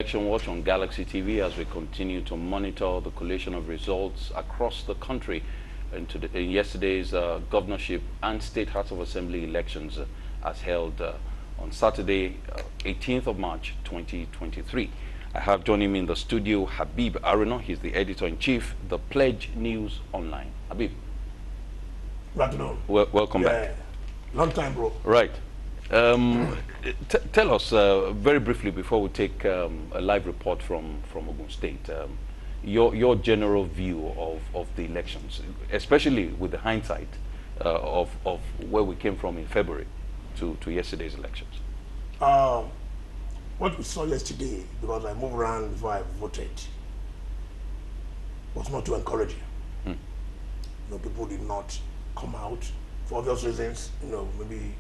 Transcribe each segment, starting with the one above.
Election Watch on Galaxy TV as we continue to monitor the collation of results across the country in yesterday's governorship and state House of Assembly elections as held on Saturday, 18th of March 2023. I have joining me in the studio Habib Aruna. He's the editor-in-chief, The Pledge News Online. Habib. Good afternoon. Welcome back. Long time, bro. Right. Tell us very briefly before we take a live report from Ogun State, your general view of the elections, especially with the hindsight of where we came from in February to yesterday's elections. What we saw yesterday, because I moved around before I voted, was not too encouraging. People did not come out for obvious reasons, maybe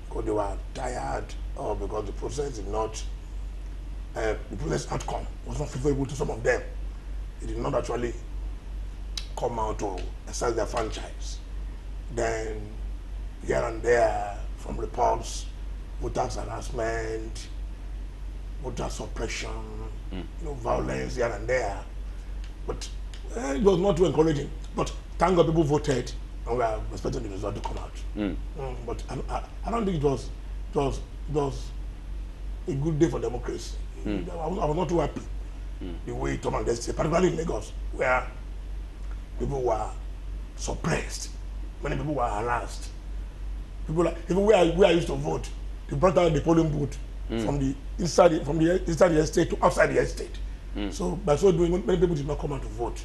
because they were tired or because the process did not, the process outcome was not favorable to some of them. They did not actually come out to exercise their franchise. Then here and there, from reports, voters harassment, voter suppression, violence here and there. But it was not too encouraging. But thank God people voted, and we are expecting the result to come out. But I don't think it was a good day for democracy. I was not too happy the way Tom and Destiny, particularly in Lagos, where people were suppressed, many people were harassed. Even where I used to vote, they brought out the polling booth from the inside the estate to outside the estate. So by so doing, many people did not come out to vote.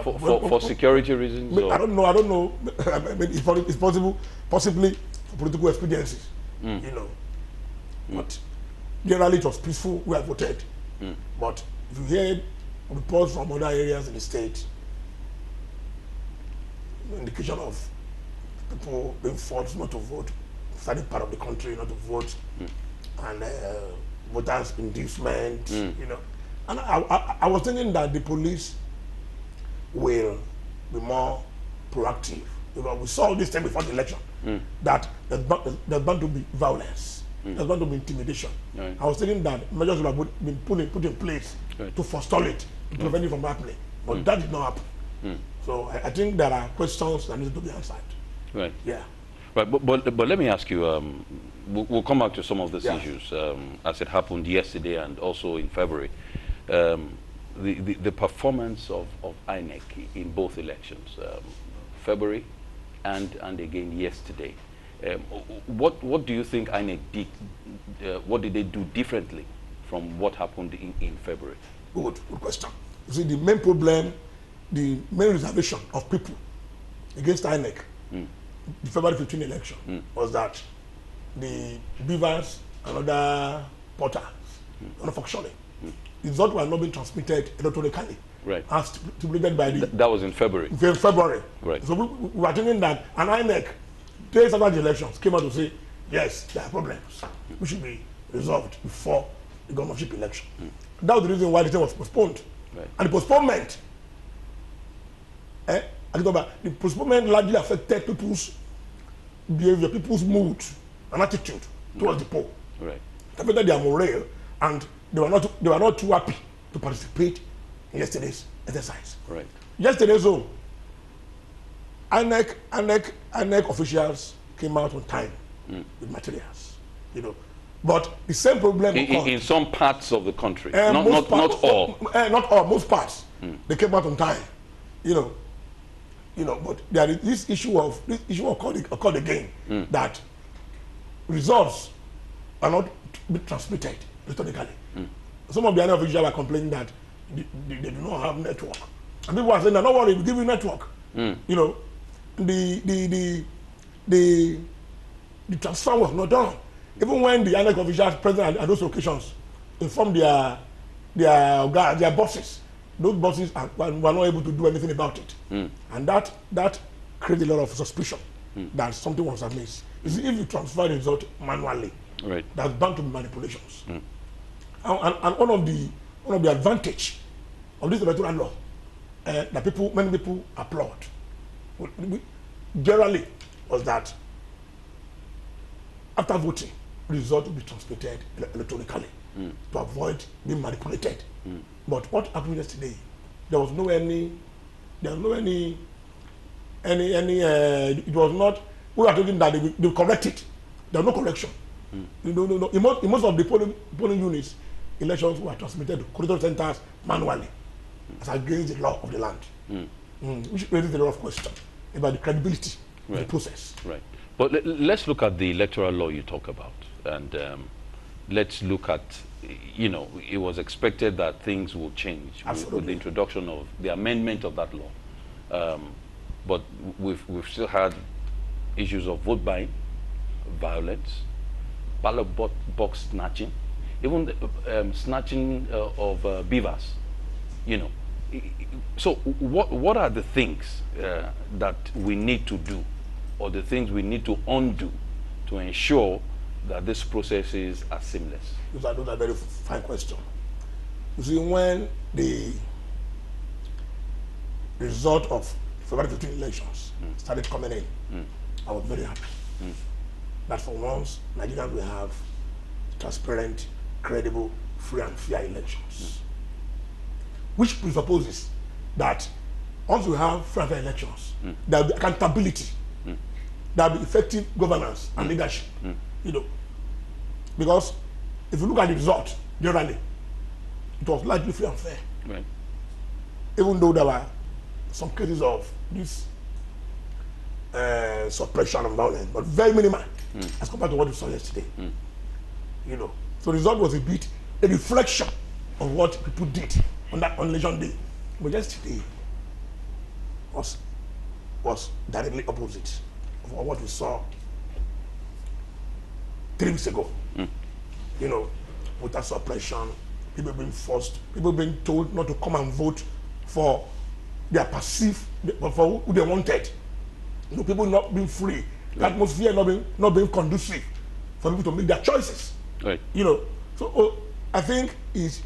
For security reasons? I don't know. It's possibly for political expediencies, But generally it was peaceful where I voted. But if you hear reports from other areas in the state, indication of people being forced not to vote, certain part of the country not to vote, and voters inducement, And I was thinking that the police will be more proactive. We saw this time before the election that there's bound to be violence, there's bound to be intimidation. Right. I was thinking that measures would have been put in place to forestall it, to prevent it from happening. But that did not happen. So I think there are questions that need to be answered. Right. Yeah. Right. But let me ask you. We'll come back to some of these issues as it happened yesterday and also in February. The performance of INEC in both elections, February and again yesterday. What do you think INEC did? What did they do differently from what happened in February? Good question. You see, the main problem, the main reservation of people against INEC, the February 15 election, was that the beavers and other porters were not functioning. The results were not being transmitted electronically. Right. As stipulated by the... That was in February. In February. Right. So we were thinking that an INEC, days after the elections, came out to say, yes, there are problems which should be resolved before the governorship election. That was the reason why the thing was postponed. Right. And the postponement, the postponement largely affected people's behavior, people's mood and attitude towards the poll. Right. It affected their morale, and they were not too happy to participate in yesterday's exercise. Right. Yesterday's INEC officials came out on time with materials, But the same problem in some parts of the country, not all. Not all, most parts. They came out on time, But there is this issue occurred again that results are not being transmitted electronically. Some of the other officials are complaining that they do not have network, and people are saying, "No worry, we give you network." The transfer was not done. Even when the INEC officials present at those locations informed their bosses, those bosses were not able to do anything about it, and that created a lot of suspicion that something was amiss. You see, if you transfer the result manually, right, that's bound to be manipulations. And one of the advantage of this electoral law that many people applaud generally was that after voting, result will be transmitted electronically. to avoid being manipulated. But what happened yesterday, there was no any, it was not, we were talking that they correct it. There was no correction. No. In most of the polling units, elections were transmitted to corridor centers manually, as against the law of the land. Which raises a lot of questions about the credibility of the process. Right. But let's look at the electoral law you talk about. And let's look at, you know, it was expected that things will change with the introduction of the amendment of that law. But we've still had issues of vote buying, violence, ballot box snatching, even the, snatching of beavers, you know. So what are the things that we need to do, or the things we need to undo to ensure that these processes are seamless? Those are very fine questions. You see, when the result of February 15 elections started coming in, I was very happy that for once Nigerians will have transparent, credible, free and fair elections. Which presupposes that once we have free and fair elections, there will be accountability, there will be effective governance and leadership. You know, because if you look at the result generally, it was largely free and fair. Right. Even though there were some cases of this suppression of violence, but very minimal as compared to what we saw yesterday. You know, so the result was a reflection of what people did on election day. But yesterday was directly opposite of what we saw 3 weeks ago. You know, with that suppression, people being forced, people being told not to come and vote for their perceived, for who they wanted. You know, people not being free, the atmosphere not being conducive for people to make their choices. Right. You know, so I think it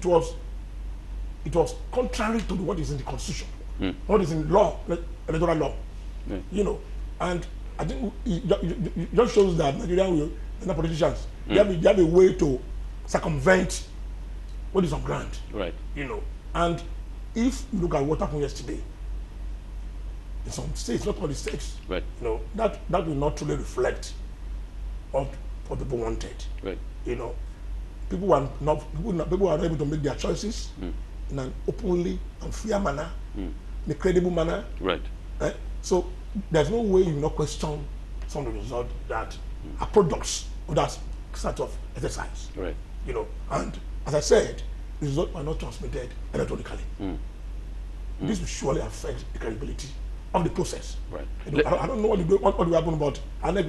was contrary to what is in the constitution, what is in law, electoral law. You know, and I think it just shows that Nigerian politicians they have a way to circumvent what is on ground. Right. You know, and if you look at what happened yesterday, in some states, not all the states, right, you know, that will not truly reflect what people wanted. Right. You know, people were not able to make their choices in an openly and fair manner, in a credible manner. Right. So there's no way you not question some of the results that are products of that sort of exercise. Right. You know, and as I said, the results were not transmitted electronically. This will surely affect the credibility of the process. Right. You know, I don't know what will happen, but I think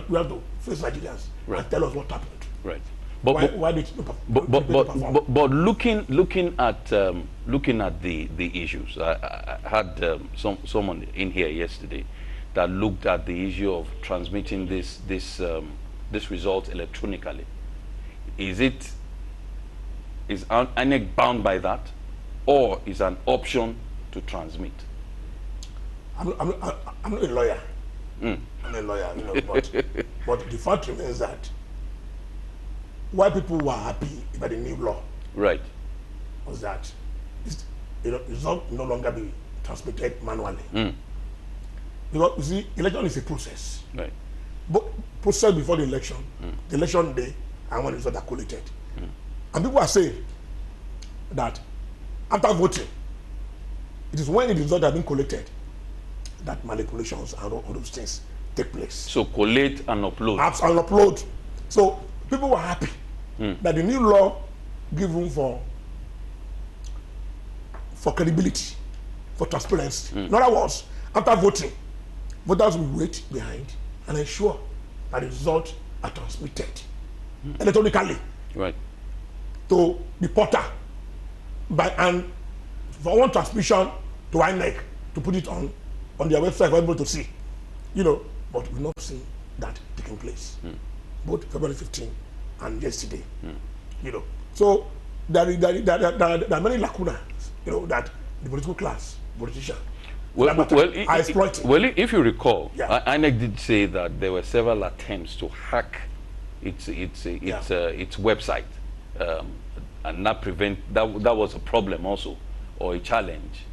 we have to face Nigerians and tell us what happened. Right. Why did but looking at the issues, I had someone in here yesterday that looked at the issue of transmitting this result electronically. Is INEC bound by that, or is an option to transmit? I'm not a lawyer. I'm not a lawyer, you know, but the fact remains that why people were happy about the new law, right, was that the result no longer be transmitted manually. Because you see, election is a process. Right. But process before the election day, and when the results are collated. And people are saying that after voting, it is when the results have been collected that manipulations and all those things take place. So collate and upload. And upload. So people were happy that the new law give room for credibility, for transparency. In other words, after voting, voters will wait behind and ensure that the results are transmitted electronically, right, to the portal, and for one transmission to INEC to put it on their website for everybody to see, you know. But we've not seen that taking place, both February 15 and yesterday, you know. So there are many lacunas, you know, that the political class, politicians, are exploiting. Well, if you recall, INEC did say that there were several attempts to hack, its website, and that was a problem also, or a challenge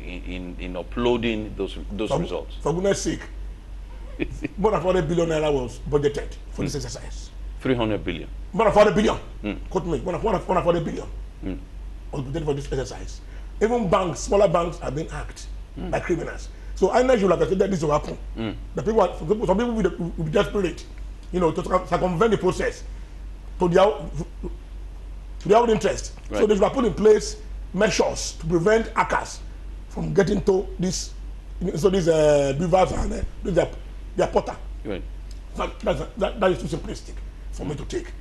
in uploading those results. For goodness sake, more than 40 billion naira was budgeted for this exercise. 300 billion. More than 40 billion. Quote me. More than 40 billion was budgeted for this exercise. Even banks, smaller banks, are being hacked by criminals. So INEC should have expected this to happen. The people, some people will be desperate, to circumvent the process to their own interest. Right. So they should have put in place measures to prevent hackers from getting to this. So these beavers and their portal. Right. That is too simplistic for me to take.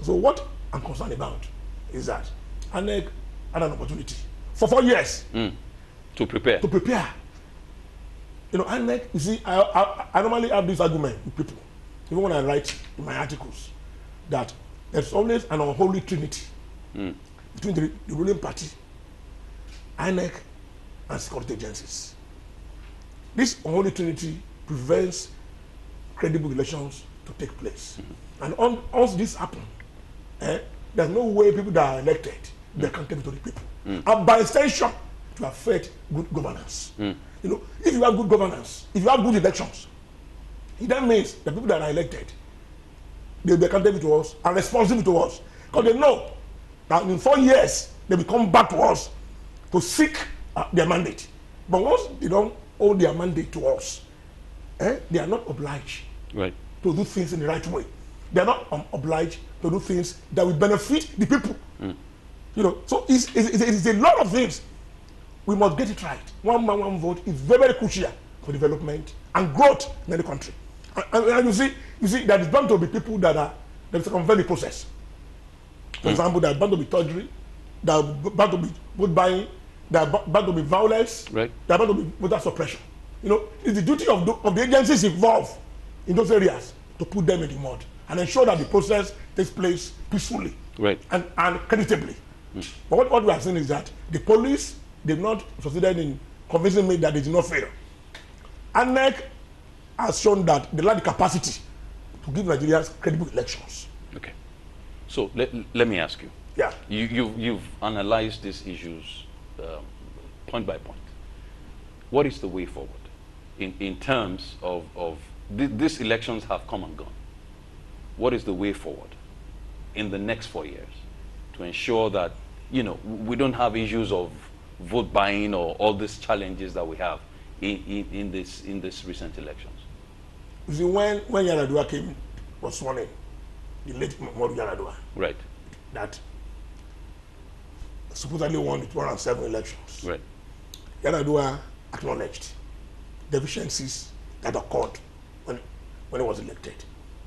So what I'm concerned about is that INEC had an opportunity for 4 years to prepare. INEC, you see, I normally have this argument with people, even when I write in my articles, that there's always an unholy trinity between the ruling party, INEC, and security agencies. This unholy trinity prevents credible elections to take place. And once this happens, there's no way people that are elected be accountable to the people. And by extension, to affect good governance. If you have good governance, if you have good elections, it then means the people that are elected, they'll be accountable to us and responsible to us. Because they know that in 4 years, they will come back to us to seek their mandate. But once they don't owe their mandate to us, they are not obliged to do things in the right way. They are not obliged to do things that will benefit the people. So it's a lot of things. We must get it right. One man, one vote is very, very crucial for development and growth in the country. And you see, there is bound to be people that circumvent the process. For example, there are bound to be forgery, there are bound to be vote buying, there are bound to be violence, there are bound to be voter suppression. It's the duty of the agencies involved in those areas to put them in the mud and ensure that the process takes place peacefully and creditably. But what we are saying is that the police, they've not succeeded in convincing me that they did not fail. INEC has shown that they lack the capacity to give Nigerians credible elections. Okay. So let me ask you. Yeah. You've analyzed these issues point by point. What is the way forward in terms of these elections have come and gone? What is the way forward in the next 4 years to ensure that we don't have issues of vote buying or all these challenges that we have in this recent elections? You see, when Yar'Adua was sworn in, the late Modu Yar'Adua, that supposedly won the 207 elections. Yar'Adua acknowledged deficiencies that occurred when he was elected.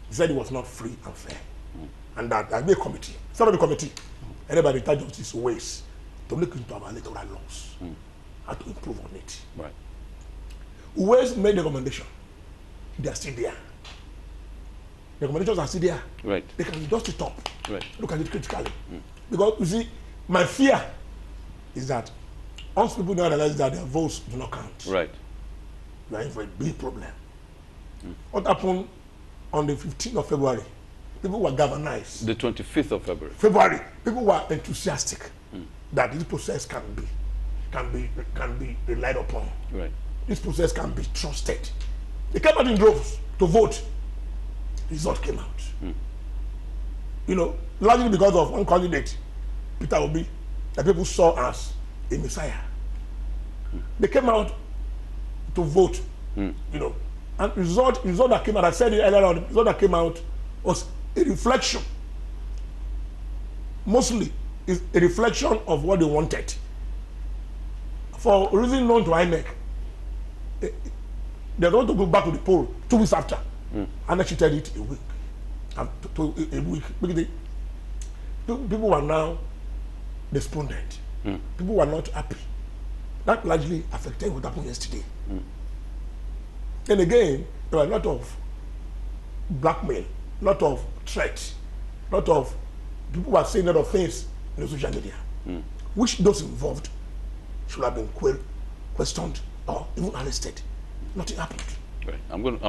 He said it was not free and fair, and that there be a committee, set up a committee, anybody in charge of these ways, to look into our electoral laws and to improve on it. Ways made the recommendation. They are still there. The recommendations are still there. They can dust it up. Look at it critically. Because you see, my fear is that once people now realize that their votes do not count, we are in for a big problem. What happened on the 15th of February? People were galvanized. The 25th of February. People were enthusiastic that this process can be relied upon. This process can be trusted. They came out in droves to vote. The result came out. Largely because of one candidate, Peter Obi, that people saw as a messiah. They came out to vote, and result that came out, I said it earlier on, the result that came out was a reflection, mostly is a reflection of what they wanted. For a reason known to INEC, they want to go back to the poll 2 weeks after, and they cheated it a week. A week. People were now despondent. People were not happy. That largely affected what happened yesterday. And again, there were a lot of blackmail, a lot of threats, a lot of people were saying a lot of things in the social media, which those involved should have been questioned or even arrested. Nothing happened. I'm going to